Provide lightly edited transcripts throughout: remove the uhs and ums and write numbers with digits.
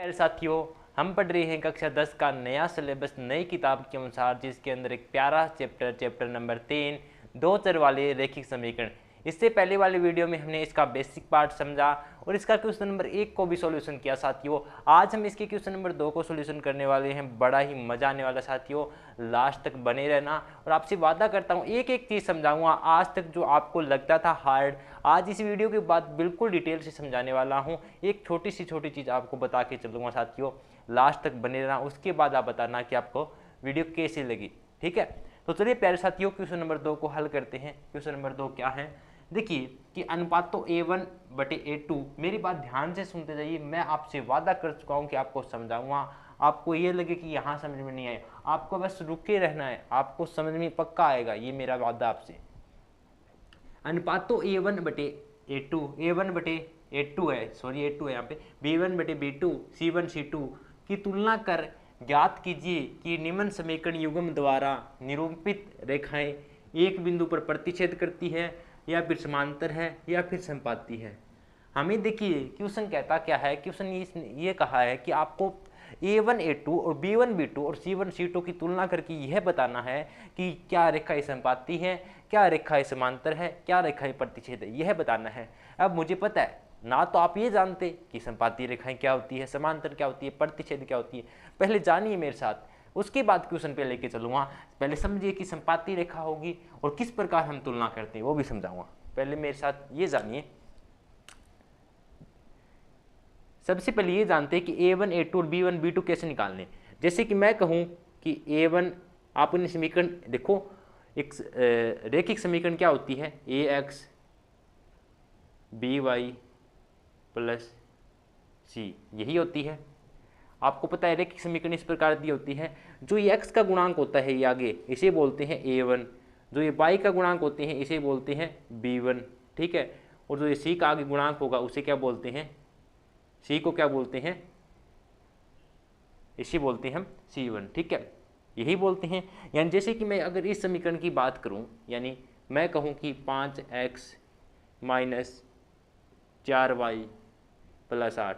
मेरे साथियों, हम पढ़ रहे हैं कक्षा 10 का नया सिलेबस नई किताब के अनुसार, जिसके अंदर एक प्यारा चैप्टर नंबर 3 दो चर वाले रैखिक समीकरण। इससे पहले वाले वीडियो में हमने इसका बेसिक पार्ट समझा और इसका क्वेश्चन नंबर 1 को भी सॉल्यूशन किया साथियों। आज हम इसके क्वेश्चन नंबर 2 को सॉल्यूशन करने वाले हैं। बड़ा ही मजा आने वाला साथियों, लास्ट तक बने रहना और आपसे वादा करता हूँ एक एक चीज़ समझाऊंगा। आज तक जो आपको लगता था हार्ड, आज इस वीडियो के बाद बिल्कुल डिटेल से समझाने वाला हूँ। एक छोटी चीज़ आपको बता के चलूँगा साथियों, लास्ट तक बने रहना। उसके बाद आप बताना कि आपको वीडियो कैसी लगी, ठीक है। तो चलिए प्यारे साथियों, क्वेश्चन नंबर 2 को हल करते हैं। क्वेश्चन नंबर 2 क्या है, देखिए कि अनुपात तो A1/A2। मेरी बात ध्यान से सुनते जाइए। मैं आपसे वादा कर चुका हूँ कि आपको समझाऊंगा। आपको ये लगे कि यहाँ समझ में नहीं आए, आपको बस रुके रहना है, आपको समझ में पक्का आएगा, ये मेरा वादा आपसे। अनुपात तो A1/A2 A1/A2 है, सॉरी A2 है यहाँ पे। B1/B2 C1C2 की तुलना कर ज्ञात कीजिए कि निम्न समीकरण युग्म द्वारा निरूपित रेखाएं एक बिंदु पर प्रतिच्छेद करती है या फिर समांतर है या फिर संपाती है। हमें देखिए क्वेश्चन कहता क्या है, क्वेश्चन ये कहा है कि आपको A1A2 और B1B2 और C1C2 की तुलना करके यह बताना है कि क्या रेखा संपाती है, क्या रेखा समांतर है, क्या रेखा प्रतिच्छेद है, यह बताना है। अब मुझे पता है ना, तो आप ये जानते कि संपाती रेखाएं क्या होती है, समांतर क्या होती है, प्रतिच्छेद क्या होती है। पहले जानिए मेरे साथ, उसके बाद क्वेश्चन पे लेके चलूँगा। पहले समझिए कि संपाती रेखा होगी और किस प्रकार हम तुलना करते हैं वो भी समझाऊंगा। पहले मेरे साथ ये जानिए, सबसे पहले ये जानते हैं कि A1A2 और B1B2 कैसे निकालने। जैसे कि मैं कहूँ कि A1, आप इन समीकरण देखो, एक रैखिक समीकरण क्या होती है, AX BY + C, यही होती है। आपको पता है रैखिक समीकरण इस प्रकार दी होती है, जो ये x का गुणांक होता है ये आगे, इसे बोलते हैं A1, जो ये y का गुणांक होते हैं इसे बोलते हैं B1, ठीक है। और जो ये c का आगे गुणांक होगा उसे क्या बोलते हैं, c को क्या बोलते हैं, इसे बोलते हैं हम C1, ठीक है, यही बोलते हैं। यानी जैसे कि मैं अगर इस समीकरण की बात करूं, यानी मैं कहूं कि 5x - 4y + 8,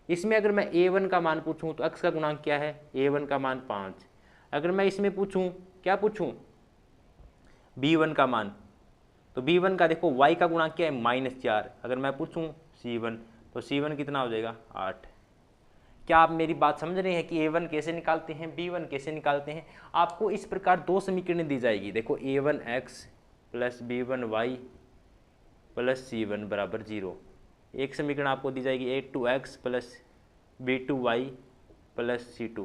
इसमें अगर मैं A1 का मान पूछूं तो x का गुणांक क्या है, A1 का मान 5। अगर मैं इसमें पूछूं, क्या पूछूं, B1 का मान, तो B1 का देखो y का गुणांक क्या है, -4। अगर मैं पूछूं C1, तो C1 कितना हो जाएगा, 8। क्या आप मेरी बात समझ रहे हैं कि A1 कैसे निकालते हैं, B1 कैसे निकालते हैं। आपको इस प्रकार दो समीकरण दी जाएगी, देखो A1x + B1y + C1 = 0। एक समीकरण आपको दी जाएगी A2x + B2y + C2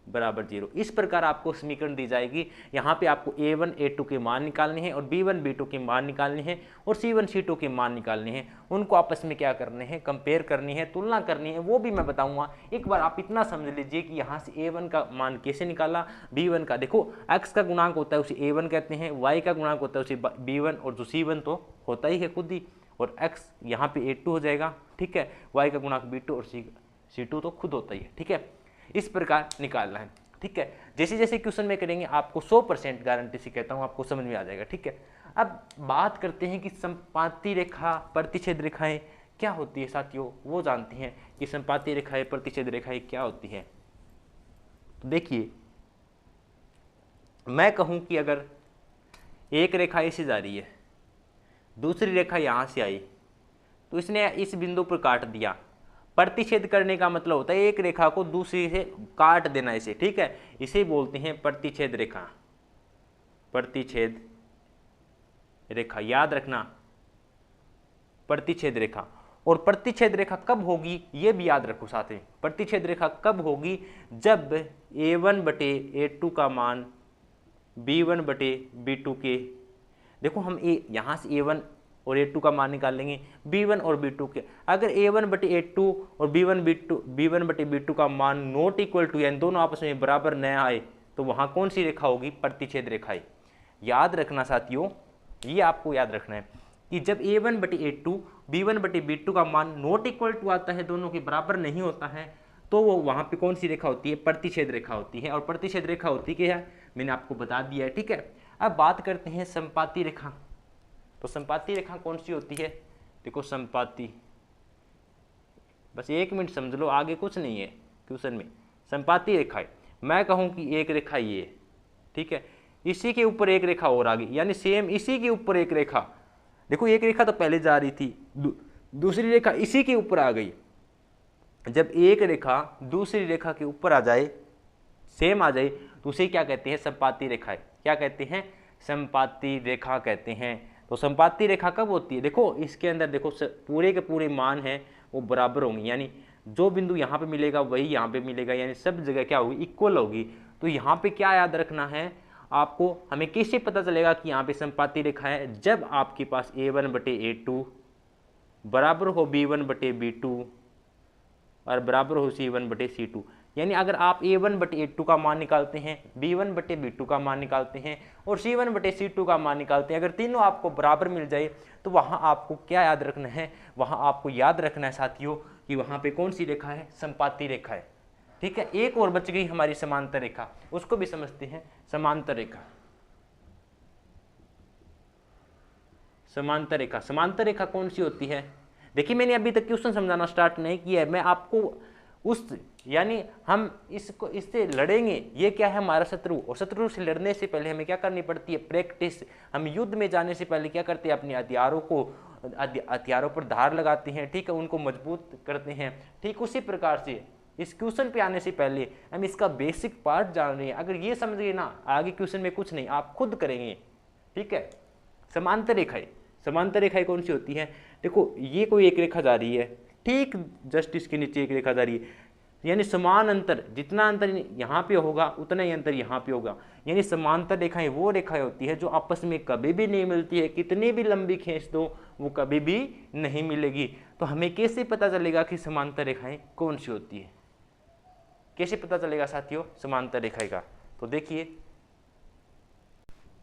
= 0। इस प्रकार आपको समीकरण दी जाएगी। यहाँ पे आपको A1 A2 के मान निकालने हैं और B1 B2 के मान निकालने हैं और C1 C2 के मान निकालने हैं। उनको आपस में क्या करने हैं, कंपेयर करनी है, तुलना करनी है, वो भी मैं बताऊंगा। एक बार आप इतना समझ लीजिए कि यहाँ से A1 का मान कैसे निकाला, B1 का देखो x का गुणांक होता है उसे A1 कहते हैं, y का गुणांक होता है उसे B1, और जो C1 तो होता ही है खुद ही, और x यहाँ पे A2 हो जाएगा, ठीक है। y का गुणांक B2 और C2 तो खुद होता ही है, ठीक है। इस प्रकार निकालना है, ठीक है। जैसे जैसे क्वेश्चन में करेंगे आपको 100% गारंटी से कहता हूँ आपको समझ में आ जाएगा, ठीक है। अब बात करते हैं कि संपाती रेखा प्रतिच्छेद रेखाएं क्या होती है साथियों, वो जानते हैं कि संपाती रेखाएं प्रतिच्छेद रेखाएं क्या होती है। तो देखिए, मैं कहूँ कि अगर एक रेखा ऐसे जा रही है, दूसरी रेखा यहाँ से आई, तो इसने इस बिंदु पर काट दिया। प्रतिच्छेद करने का मतलब होता है एक रेखा को दूसरी से काट देना इसे, ठीक है। इसे बोलते हैं प्रतिच्छेद रेखा, प्रतिच्छेद रेखा, याद रखना, प्रतिच्छेद रेखा। और प्रतिच्छेद रेखा कब होगी ये भी याद रखो साथ में। प्रतिच्छेद रेखा कब होगी, जब A1/A2 का मान B1/B2 के, देखो हम यहाँ से A1 और A2 का मान निकाल लेंगे, B1 और B2 के। अगर A1/A2 और B1/B2 का मान नॉट इक्वल टू, यानी दोनों आपस में बराबर न आए, तो वहाँ कौन सी रेखा होगी, प्रतिच्छेद रेखा है। याद रखना साथियों, ये आपको याद रखना है कि जब A1/A2 B1/B2 का मान नॉट इक्वल टू आता है, दोनों के बराबर नहीं होता है, तो वो वहाँ पे कौन सी रेखा होती है, प्रतिच्छेद रेखा होती है। और प्रतिच्छेद रेखा होती क्या है, मैंने आपको बता दिया है, ठीक है। अब बात करते हैं संपाती रेखा। तो संपाती रेखा कौन सी होती है, देखो संपाती, बस 1 मिनट समझ लो, आगे कुछ नहीं है क्वेश्चन में। संपाती रेखा है, मैं कहूँ कि एक रेखा ये है, ठीक है, इसी के ऊपर एक रेखा और आ गई, यानी सेम इसी के ऊपर एक रेखा, देखो एक रेखा तो पहले जा रही थी, दूसरी रेखा इसी के ऊपर आ गई। जब एक रेखा दूसरी रेखा के ऊपर आ जाए, सेम आ जाए, तो उसे क्या कहते हैं? संपाती रेखा है। क्या कहते हैं? संपाती रेखा कहते हैं। तो संपाती रेखा कब होती है? देखो इसके अंदर देखो पूरे के पूरे मान हैं वो बराबर होंगे, यानी जो बिंदु यहाँ पे मिलेगा वही यहाँ पे मिलेगा, यानी सब जगह क्या होगी? इक्वल होगी। तो यहाँ पे क्या याद रखना है आपको, हमें कैसे पता चलेगा कि यहाँ पे संपाती रेखा है? जब आपके पास A1/A2 बराबर हो B1/B2 और बराबर हो C1/C2, यानी अगर आप A1/A2 का मान निकालते हैं, B1/B2 का मान निकालते हैं और C1/C2 का मान निकालते हैं, अगर तीनों आपको बराबर मिल जाए तो वहाँ आपको क्या याद रखना है? वहाँ आपको याद रखना है साथियों कि वहाँ पे कौन सी रेखा है? संपाती रेखा है। ठीक है, एक और बच गई हमारी समांतर रेखा, उसको भी समझते हैं। समांतर रेखा, समांतर रेखा, समांतर रेखा कौन सी होती है? देखिए मैंने अभी तक क्वेश्चन समझाना स्टार्ट नहीं किया है, मैं आपको उस यानी हम इससे लड़ेंगे, ये क्या है? हमारा शत्रु, और शत्रु से लड़ने से पहले हमें क्या करनी पड़ती है? प्रैक्टिस। हम युद्ध में जाने से पहले क्या करते हैं? अपने हथियारों पर धार लगाते हैं, ठीक है, उनको मजबूत करते हैं। ठीक उसी प्रकार से इस क्वेश्चन पे आने से पहले हम इसका बेसिक पार्ट जान रहे हैं। अगर ये समझ गए ना, आगे क्वेश्चन में कुछ नहीं, आप खुद करेंगे। ठीक है, समांतर रेखाएं, समांतर रेखाएं कौन सी होती है? देखो ये कोई एक रेखा जा रही है, ठीक जस्ट इसके नीचे एक रेखा जा रही है, यानी समान अंतर, जितना अंतर यहाँ पे होगा उतना ही अंतर यहाँ पे होगा। यानी समांतर रेखाएं वो रेखाएं होती है जो आपस में कभी भी नहीं मिलती है, कितनी भी लंबी खींच दो वो कभी भी नहीं मिलेगी। तो हमें कैसे पता चलेगा कि समांतर रेखाएं कौन सी होती है? कैसे पता चलेगा साथियों समांतर रेखाएं का? तो देखिए,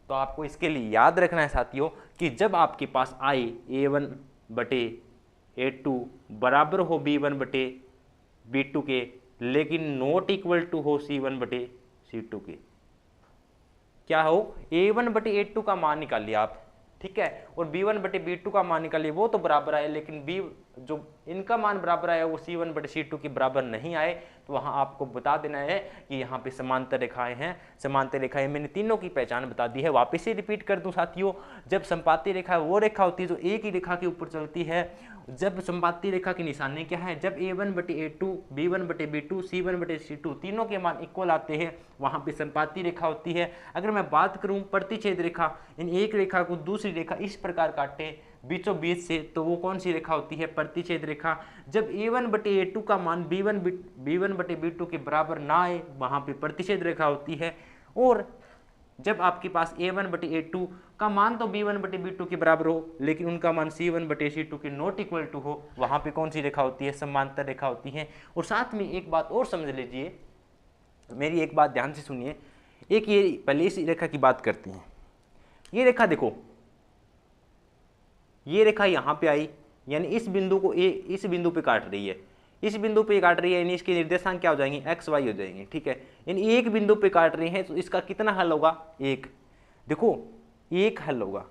तो आपको इसके लिए याद रखना है साथियों कि जब आपके पास आए A1/A2 बराबर हो B1/B2 के, लेकिन नॉट इक्वल टू हो C1/C2 के, क्या हो? A1/A2 का मान निकालिए आप, ठीक है, और B1/B2 का मान निकालिए, वो तो बराबर आए, लेकिन B जो इनका मान बराबर आया वो C1/C2 के बराबर नहीं आए, तो वहां आपको बता देना है कि यहाँ पे समांतर रेखाएं हैं। समांतर रेखाएं मैंने तीनों की पहचान बता दी है। वापस से रिपीट कर दूं साथियों, जब संपाती रेखा वो रेखा होती है जो एक ही रेखा के ऊपर चलती है। जब संपाती रेखा की निशानी क्या है? जब A1/A2 B1/B2 C1/C2 तीनों के मान इक्वल आते हैं, वहां पे संपाती रेखा होती है। अगर मैं बात करूं प्रतिच्छेद रेखा, इन एक रेखा को दूसरी रेखा इस प्रकार काटे बीचों बीच से, तो वो कौन सी रेखा होती है? प्रतिच्छेद रेखा। जब A1/A2 का मान B1/B2 के बराबर ना आए, वहां पे प्रतिच्छेद रेखा होती है। और जब आपके पास A1/A2 का मान तो B1/B2 के बराबर हो, लेकिन उनका मान C1/C2 के नॉट इक्वल टू हो, वहां पे कौन सी रेखा होती है? समांतर रेखा होती है। और साथ में एक बात और समझ लीजिए, मेरी एक बात ध्यान से सुनिए। एक ये पहले इस रेखा की बात करते हैं। ये रेखा देखो, ये रेखा यहाँ पे आई, यानी इस बिंदु को इस बिंदु पे काट रही है, इस बिंदु पे काट रही है, यानी इसके निर्देशांक क्या हो जाएंगे? x y हो जाएंगे। ठीक है, यानी एक बिंदु पे काट रही है, तो इसका कितना हल होगा? एक। देखो एक हल होगा,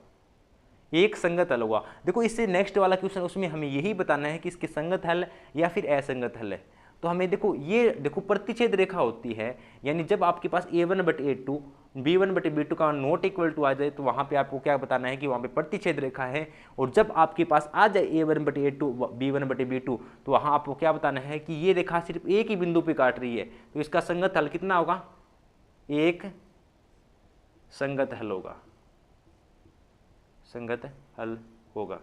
एक संगत हल होगा। देखो इससे नेक्स्ट वाला क्वेश्चन, उसमें हमें यही बताना है कि इसके संगत हल या फिर असंगत हल है। तो हमें देखो ये देखो प्रतिच्छेद रेखा होती है, यानी जब आपके पास A1/A2 B1/B2 का नॉट इक्वल टू आ जाए, तो वहां पे आपको क्या बताना है कि वहां पे प्रतिच्छेद रेखा है। और जब आपके पास आ जाए A1/A2 B1/B2, तो वहां आपको क्या बताना है कि ये रेखा सिर्फ एक ही बिंदु पे काट रही है, तो इसका संगत हल कितना होगा? एक संगत हल होगा, संगत हल होगा।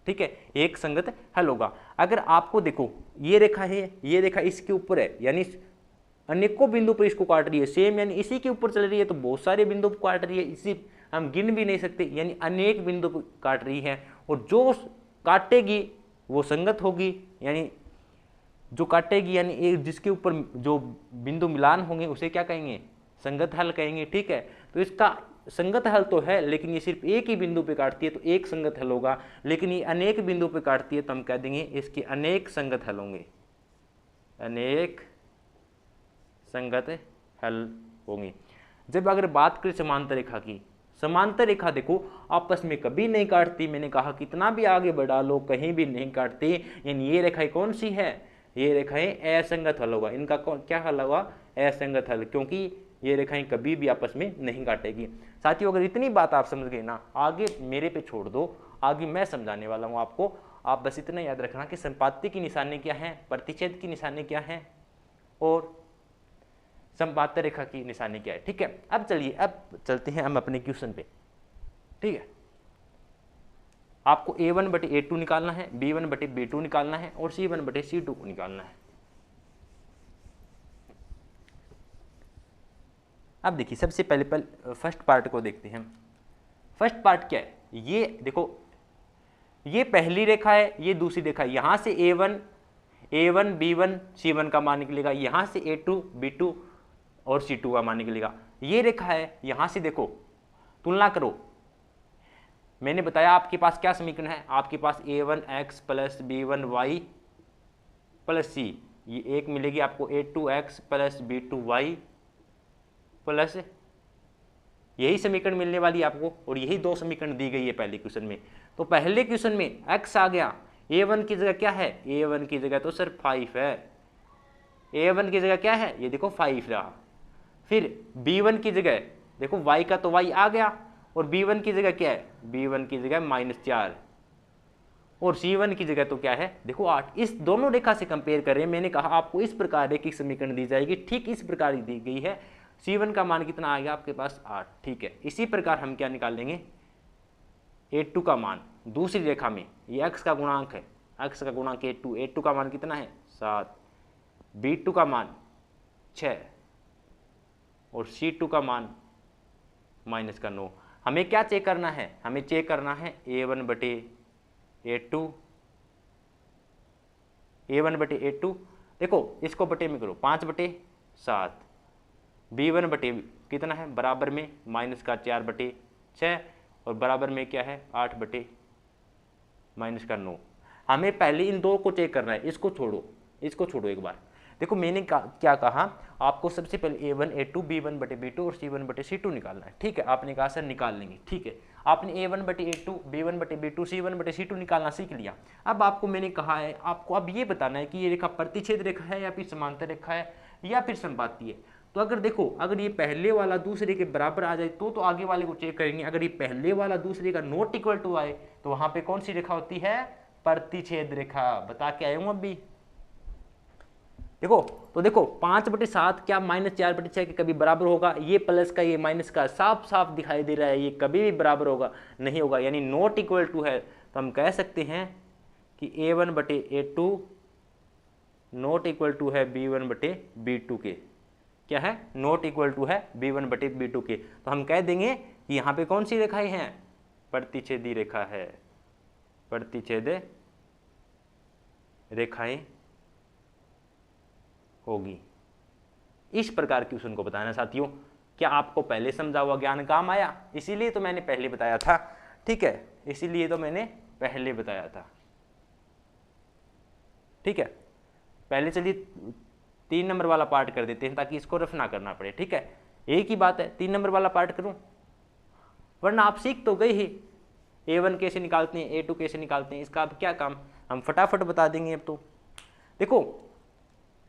ठीक है, एक संगत हल होगा। अगर आपको देखो ये रेखा है, ये रेखा इसके ऊपर है, यानी अनेकों बिंदु पर इसको काट रही है, सेम यानी इसी के ऊपर चल रही है, तो बहुत सारे बिंदु पर काट रही है, इसी हम गिन भी नहीं सकते, यानी अनेक बिंदु पर काट रही है। और जो काटेगी वो संगत होगी, यानी जो काटेगी यानी एक जिसके ऊपर जो बिंदु मिलान होंगे उसे क्या कहेंगे? संगत हल कहेंगे। ठीक है, तो इसका संगत हल तो है, लेकिन ये सिर्फ एक ही बिंदु पे काटती है, तो एक संगत हल होगा। लेकिन ये अनेक बिंदु पे काटती है, तो हम कह देंगे इसके अनेक संगत हल होंगे, अनेक संगत हल होंगे। जब अगर बात करें समांतर रेखा की, समांतर रेखा देखो आपस में कभी नहीं काटती, मैंने कहा कितना भी आगे बढ़ा लो कहीं भी नहीं काटती। यानी ये रेखाएं कौन सी है, ये रेखाएं असंगत हल होगा, इनका क्या हल होगा, असंगत हल, क्योंकि ये रेखाएं कभी भी आपस में नहीं काटेगी। साथियों अगर इतनी बात आप समझ गए ना, आगे मेरे पे छोड़ दो, आगे मैं समझाने वाला हूँ आपको। आप बस इतना याद रखना कि संपाती की निशानी क्या है, प्रतिच्छेद की निशानी क्या है और समांतर रेखा की निशानी क्या है। ठीक है, अब चलिए अब चलते हैं हम अपने क्वेश्चन पे। ठीक है, आपको A1 बटे A2 निकालना है, B1 बटे B2 निकालना है और C1 बटे C2 को निकालना है। अब देखिए सबसे पहले फर्स्ट पार्ट को देखते हैं। फर्स्ट पार्ट क्या है, ये देखो ये पहली रेखा है, ये दूसरी रेखा है। यहां से A1 B1 C1 का मान निकलेगा, यहां से A2 B2 और C2 का मान निकलेगा। ये रेखा है, यहां से देखो तुलना करो, मैंने बताया आपके पास क्या समीकरण है, आपके पास A1x plus B1y plus C, ये एक मिलेगी आपको A2x प्लस B2y प्लस, यही समीकरण मिलने वाली आपको, और यही दो समीकरण दी गई है पहले क्वेश्चन में। तो पहले क्वेश्चन में x आ गया, A1 की जगह क्या है, A1 की जगह तो सिर्फ 5 है, A1 की जगह क्या है, ये देखो 5 रहा। फिर B1 की जगह देखो y का तो y आ गया, और B1 की जगह क्या है, B1 की जगह -4, और C1 की जगह तो क्या है, देखो 8। इस दोनों रेखा से कंपेयर कर रहे हैं। मैंने कहा आपको इस प्रकार रेखिक समीकरण दी जाएगी, ठीक इस प्रकार दी गई है। C1 का मान कितना आ गया आपके पास 8। ठीक है, इसी प्रकार हम क्या निकाल लेंगे, A2 का मान दूसरी रेखा में, ये x का गुणांक है, x का गुणांक A2 का मान कितना है 7, B2 का मान 6 और C2 का मान -9। हमें क्या चेक करना है, हमें चेक करना है A1 बटे A2, देखो इसको बटे में करो, 5 बटे 7, B1 बटे कितना है बराबर में -4 बटे 6 और बराबर में क्या है 8 बटे -9। हमें पहले इन दो को चेक करना है, इसको छोड़ो एक बार। देखो मैंने क्या कहा आपको, सबसे पहले A1 A2 B1 बटे B2 और C1 बटे C2 निकालना है। ठीक है, आपने कहा सर निकाल लेंगे। ठीक है, आपने A1 बटे A2 B1 बटे B2 C1 बटे C2 निकालना सीख लिया। अब आपको मैंने कहा है, आपको अब ये बताना है कि ये रेखा प्रतिच्छेद रेखा है या फिर समांतर रेखा है या फिर संपाती है। तो अगर देखो, अगर ये पहले वाला दूसरे के बराबर आ जाए तो आगे वाले को चेक करेंगे। अगर ये पहले वाला दूसरे का नॉट इक्वल टू आए तो वहां पे कौन सी रेखा होती है, प्रतिच्छेद रेखा। बता के आया हूं अभी। देखो तो देखो 5 बटे 7 क्या -4 बटे 6 के कभी बराबर होगा, ये प्लस का ये माइनस का साफ साफ दिखाई दे रहा है, ये कभी भी बराबर होगा नहीं होगा, यानी नॉट इक्वल टू है। तो हम कह सकते हैं कि A1 बटे A2 नॉट इक्वल टू है B1 बटे B2 के। क्या है, नॉट इक्वल टू है B1 बटे B2 के। तो हम कह देंगे कि यहाँ पे कौन सी रेखाएं हैं, प्रतिच्छेदी रेखा है, प्रतिच्छेद रेखाएं होगी। इस प्रकार क्वेश्चन को बताना साथियों। क्या आपको पहले समझा हुआ ज्ञान काम आया, इसीलिए तो मैंने पहले बताया था। ठीक है, इसीलिए तो मैंने पहले बताया था। ठीक है, पहले चलिए 3 नंबर वाला पार्ट कर देते हैं ताकि इसको रफ ना करना पड़े। ठीक है, एक ही बात है, 3 नंबर वाला पार्ट करूं, वरना आप सीख तो गए ही A1 कैसे निकालते हैं, A2 कैसे निकालते हैं, इसका अब क्या काम, हम फटाफट बता देंगे। अब तो देखो,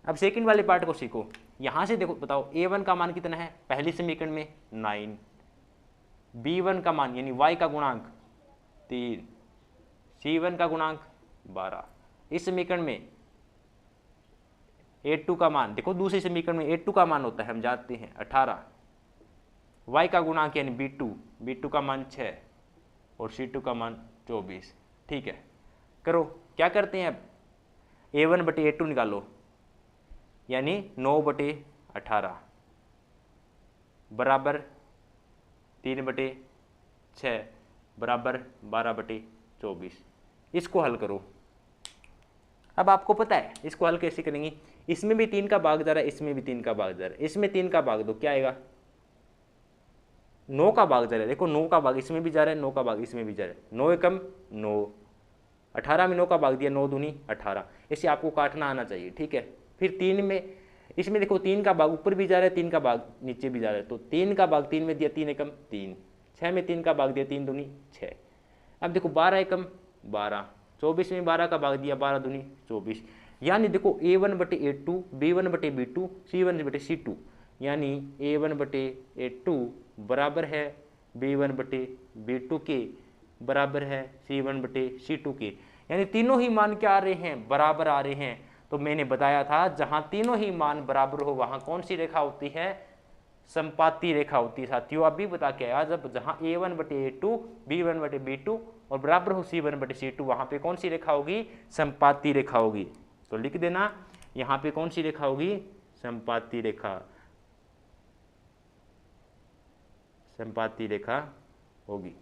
अब सेकंड वाले पार्ट को सीखो। यहां से देखो, बताओ A1 का मान कितना है, पहली समीकरण में 9, B1 का मान यानी y का गुणांक 3, C1 का गुणांक 12। इस समीकरण में A2 का मान देखो, दूसरी समीकरण में A2 का मान होता है हम जानते हैं 18, y का गुणांक यानी B2 का मान 6 और C2 का मान 24। ठीक है, करो क्या करते हैं, अब A1 बटे A2 निकालो, यानी 9 बटे 18 बराबर 3 बटे 6 बराबर 12 बटे 24। इसको हल करो। अब आपको पता है इसको हल कैसे करेंगे, इसमें भी 3 का भाग जा रहा है, इसमें भी 3 का भाग जा रहा है, इसमें 3 का भाग दो, क्या आएगा, 9 का भाग जा रहा है। देखो 9 का भाग इसमें भी जा रहा है, 9 का भाग इसमें भी जा रहा है, 9 एकम 9, 18 में 9 का भाग दिया, 9 दूनी 18। इसे आपको काटना आना चाहिए। ठीक है, फिर 3 में, इसमें देखो 3 का भाग ऊपर भी जा रहा है, 3 का भाग नीचे भी जा रहा है, तो 3 का भाग 3 में दिया, 3 एकम 3, 6 में 3 का भाग दिया, 3 दूनी 6। अब देखो 12 एकम 12, 24 में 12 का भाग दिया, 12 दूनी 24। यानी देखो A1/A2 B1/B2 C1/C2, यानी A1/A2 बराबर है B1/B2 के, बराबर है C1/C2 के। यानी तीनों ही मान क्या आ रहे हैं, बराबर आ रहे हैं। तो मैंने बताया था जहां तीनों ही मान बराबर हो वहां कौन सी रेखा होती है, संपाती रेखा होती है साथियों। अभी बता के आया, जब जहां A1/A2 B1/B2 और बराबर हो C1/C2 वहां पे कौन सी रेखा होगी, संपाती रेखा होगी। तो लिख देना यहां पे कौन सी रेखा होगी, संपाती रेखा, संपाती रेखा होगी।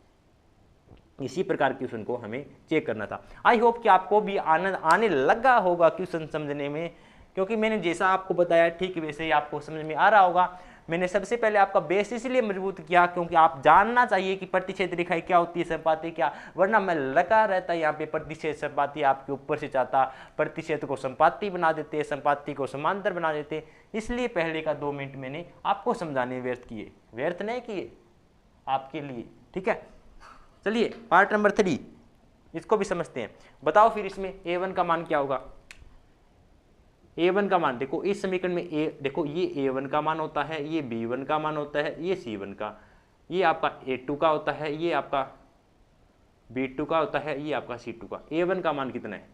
इसी प्रकार क्वेश्चन को हमें चेक करना था। आई होप कि आपको भी आनंद आने लगा होगा क्वेश्चन समझने में, क्योंकि मैंने जैसा आपको बताया ठीक वैसे ही आपको समझ में आ रहा होगा। मैंने सबसे पहले आपका बेस इसलिए मजबूत किया क्योंकि आप जानना चाहिए कि प्रतिच्छेद रेखाएं क्या होती है, संपाती क्या, वरना मैं लगा रहता यहाँ पे प्रतिच्छेद संपाती आपके ऊपर से चाहता, प्रतिच्छेद को संपाती बना देते, संपाती को समांतर बना देते। इसलिए पहले का 2 मिनट मैंने आपको समझाने व्यर्थ किए, व्यर्थ नहीं किए आपके लिए, ठीक है। चलिए पार्ट नंबर 3 इसको भी समझते हैं। बताओ फिर इसमें A1 का मान क्या होगा। A1 का मान देखो इस समीकरण में देखो ये A1 का मान होता है, ये B1 का मान होता है, ये C1 का, ये आपका A2 का होता है, ये आपका B2 का होता है, ये आपका C2 का। A1 का मान कितना है,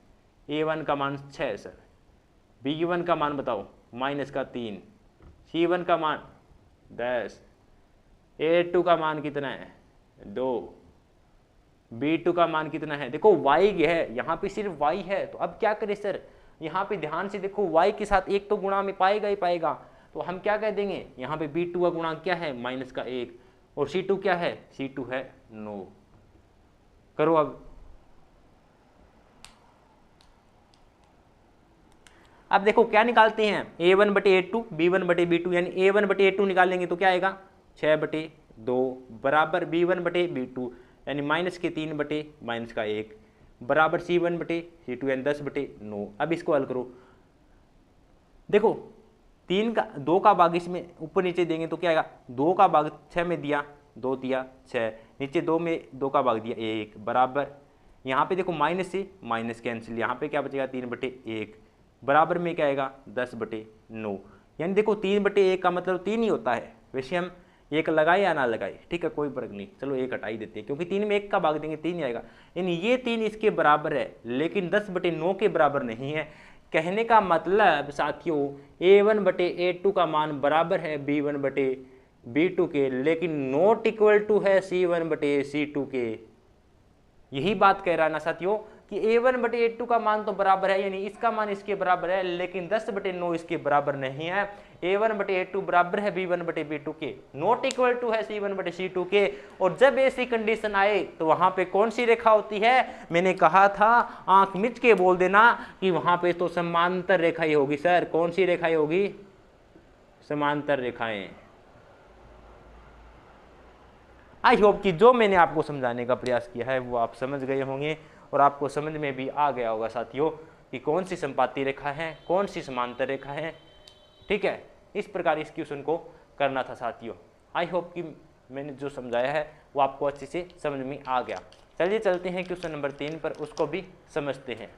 A1 का मान 6 सर। B1 का मान बताओ -3, C1 का मान 10, A2 का मान कितना है 2, B2 का मान कितना है, देखो y है, यहाँ पे सिर्फ y है। तो अब क्या करें सर, यहाँ पे ध्यान से देखो y के साथ एक तो गुणा में पाएगा ही पाएगा, तो हम क्या कह देंगे, यहाँ पे B2 का गुणांक क्या है -1, और C2 क्या है, C2 है 9। करो अब देखो क्या निकालते हैं, A1/A2 B1/B2, यानी A1/A2 निकालेंगे तो क्या आएगा 6/2 बराबर B1/B2 यानी -3/-1 बराबर C1/C2 यानी 10/9। अब इसको हल करो, देखो 2 का भाग इसमें ऊपर नीचे देंगे तो क्या आएगा, 2 का भाग 6 में दिया, 2 दिया 6, नीचे 2 में 2 का भाग दिया 1 बराबर, यहाँ पे देखो माइनस से माइनस कैंसिल, यहाँ पे क्या बचेगा 3/1 बराबर में क्या आएगा 10/9। यानी देखो 3/1 का मतलब 3 ही होता है। वैसे हम 1 लगाए या ना लगाए, ठीक है कोई फर्क नहीं, चलो 1 हटा ही देते हैं क्योंकि 3 में 1 का भाग देंगे 3 ही आएगा। यानी ये 3 इसके बराबर है लेकिन 10/9 के बराबर नहीं है। कहने का मतलब साथियों A1/A2 का मान बराबर है B1/B2 के, लेकिन नॉट इक्वल टू है C1/C2 के। यही बात कह रहा है ना साथियों कि A1/A2 का मान तो बराबर है, यानी इसका मान इसके बराबर है, लेकिन 10/9 इसके बराबर नहीं है। A1/A2 बराबर है B1/B2 के, नॉट इक्वल टू है C1/C2 के। और जब ऐसी कंडीशन आए तो वहां पे कौन सी रेखा होती है, मैंने कहा था आंख मिच के बोल देना कि वहां पे तो समांतर रेखा ही होगी सर। कौन सी रेखाएं होगी, समांतर रेखाएं। आई होप कि जो मैंने आपको समझाने का प्रयास किया है वो आप समझ गए होंगे और आपको समझ में भी आ गया होगा साथियों कि कौन सी संपाती रेखा है, कौन सी समांतर रेखा है, ठीक है। इस प्रकार इस क्वेश्चन को करना था साथियों। आई होप कि मैंने जो समझाया है वो आपको अच्छे से समझ में आ गया। चलिए चलते हैं क्वेश्चन नंबर 3 पर, उसको भी समझते हैं।